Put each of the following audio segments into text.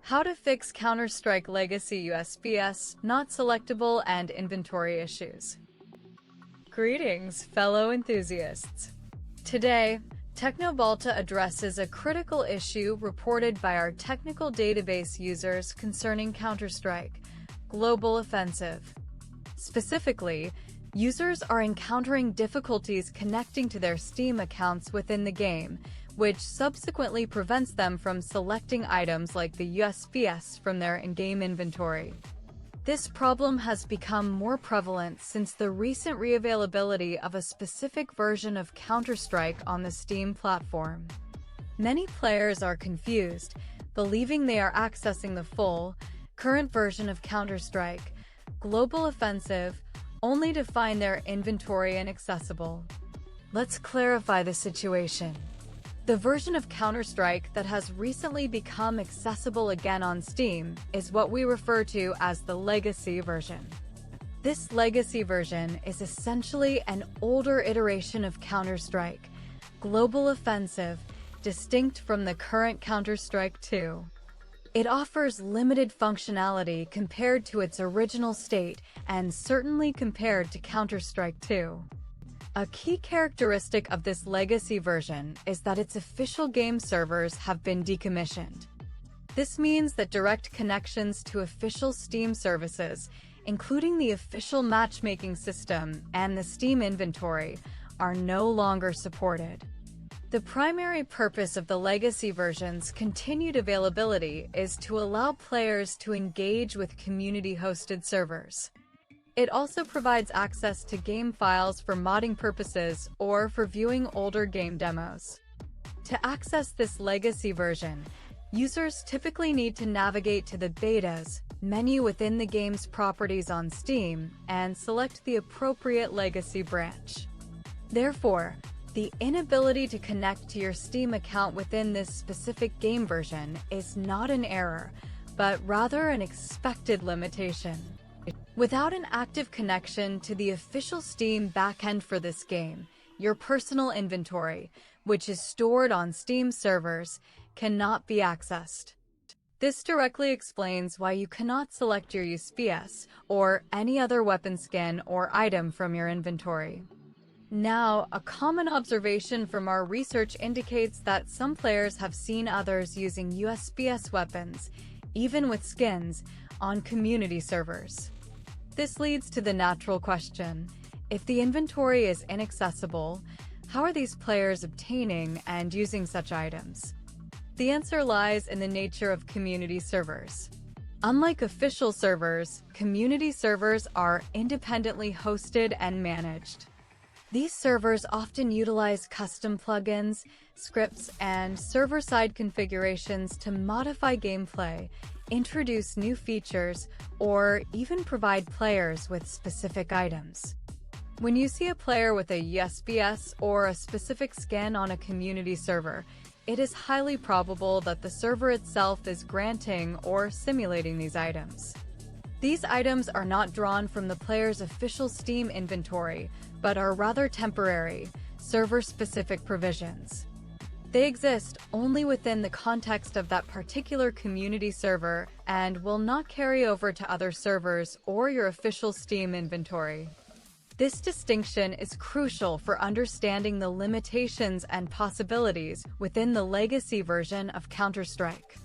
How to fix Counter-Strike Legacy USP-S not selectable and inventory issues. Greetings, fellow enthusiasts. Today, Technobalta addresses a critical issue reported by our technical database users concerning Counter-Strike Global Offensive. Specifically, users are encountering difficulties connecting to their Steam accounts within the game, which subsequently prevents them from selecting items like the USP-S from their in-game inventory. This problem has become more prevalent since the recent reavailability of a specific version of Counter-Strike on the Steam platform. Many players are confused, believing they are accessing the full, current version of Counter-Strike Global Offensive, only to find their inventory inaccessible. Let's clarify the situation. The version of Counter-Strike that has recently become accessible again on Steam is what we refer to as the Legacy version. This Legacy version is essentially an older iteration of Counter-Strike Global Offensive, distinct from the current Counter-Strike 2. It offers limited functionality compared to its original state and certainly compared to Counter-Strike 2. A key characteristic of this legacy version is that its official game servers have been decommissioned. This means that direct connections to official Steam services, including the official matchmaking system and the Steam inventory, are no longer supported. The primary purpose of the legacy version's continued availability is to allow players to engage with community-hosted servers. It also provides access to game files for modding purposes or for viewing older game demos. To access this legacy version, users typically need to navigate to the Betas menu within the game's properties on Steam and select the appropriate legacy branch. Therefore, the inability to connect to your Steam account within this specific game version is not an error, but rather an expected limitation. Without an active connection to the official Steam backend for this game, your personal inventory, which is stored on Steam servers, cannot be accessed. This directly explains why you cannot select your USP-S or any other weapon skin or item from your inventory. Now, a common observation from our research indicates that some players have seen others using USP-S weapons, even with skins, on community servers. This leads to the natural question: if the inventory is inaccessible, how are these players obtaining and using such items? The answer lies in the nature of community servers. Unlike official servers, community servers are independently hosted and managed. These servers often utilize custom plugins, scripts, and server-side configurations to modify gameplay, introduce new features, or even provide players with specific items. When you see a player with a USP-S or a specific skin on a community server, it is highly probable that the server itself is granting or simulating these items. These items are not drawn from the player's official Steam inventory, but are rather temporary, server-specific provisions. They exist only within the context of that particular community server and will not carry over to other servers or your official Steam inventory. This distinction is crucial for understanding the limitations and possibilities within the legacy version of Counter-Strike.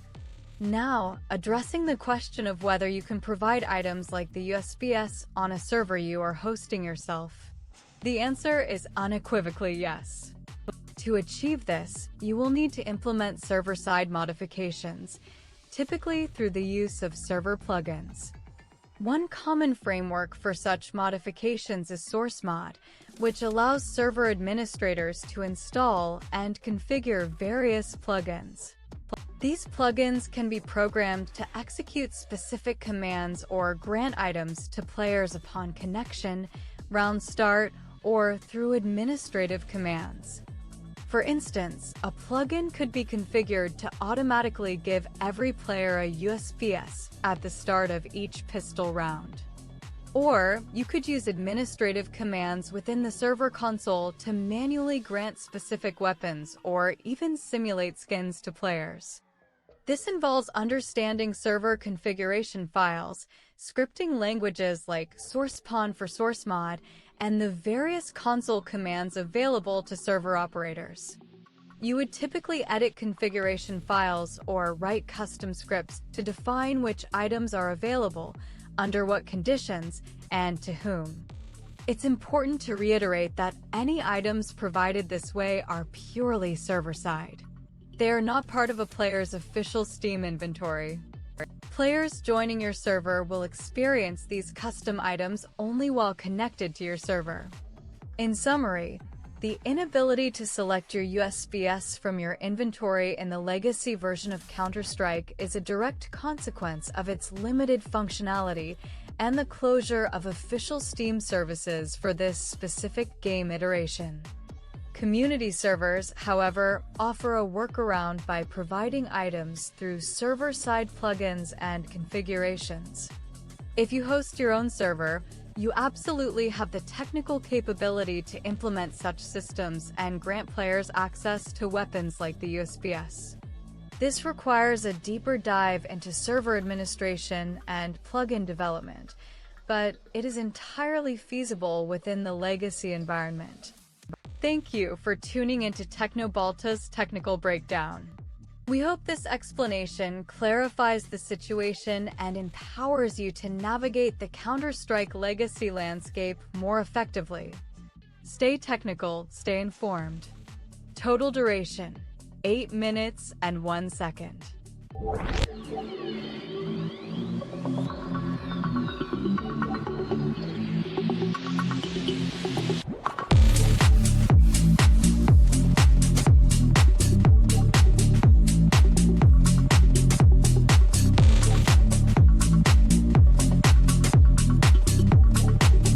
Now, addressing the question of whether you can provide items like the USP-S on a server you are hosting yourself. The answer is unequivocally yes. To achieve this, you will need to implement server-side modifications, typically through the use of server plugins. One common framework for such modifications is SourceMod, which allows server administrators to install and configure various plugins. These plugins can be programmed to execute specific commands or grant items to players upon connection, round start, or through administrative commands. For instance, a plugin could be configured to automatically give every player a USP-S at the start of each pistol round. Or, you could use administrative commands within the server console to manually grant specific weapons or even simulate skins to players. This involves understanding server configuration files, scripting languages like SourcePawn for SourceMod, and the various console commands available to server operators. You would typically edit configuration files or write custom scripts to define which items are available, under what conditions, and to whom. It's important to reiterate that any items provided this way are purely server-side. They are not part of a player's official Steam inventory. Players joining your server will experience these custom items only while connected to your server. In summary, the inability to select your USP-S from your inventory in the legacy version of Counter-Strike is a direct consequence of its limited functionality and the closure of official Steam services for this specific game iteration. Community servers, however, offer a workaround by providing items through server-side plugins and configurations. If you host your own server, you absolutely have the technical capability to implement such systems and grant players access to weapons like the USP-S. This requires a deeper dive into server administration and plugin development, but it is entirely feasible within the legacy environment. Thank you for tuning into TechnoBalta's Technical Breakdown. We hope this explanation clarifies the situation and empowers you to navigate the Counter-Strike legacy landscape more effectively. Stay technical, stay informed. Total duration: 8 minutes and 1 second.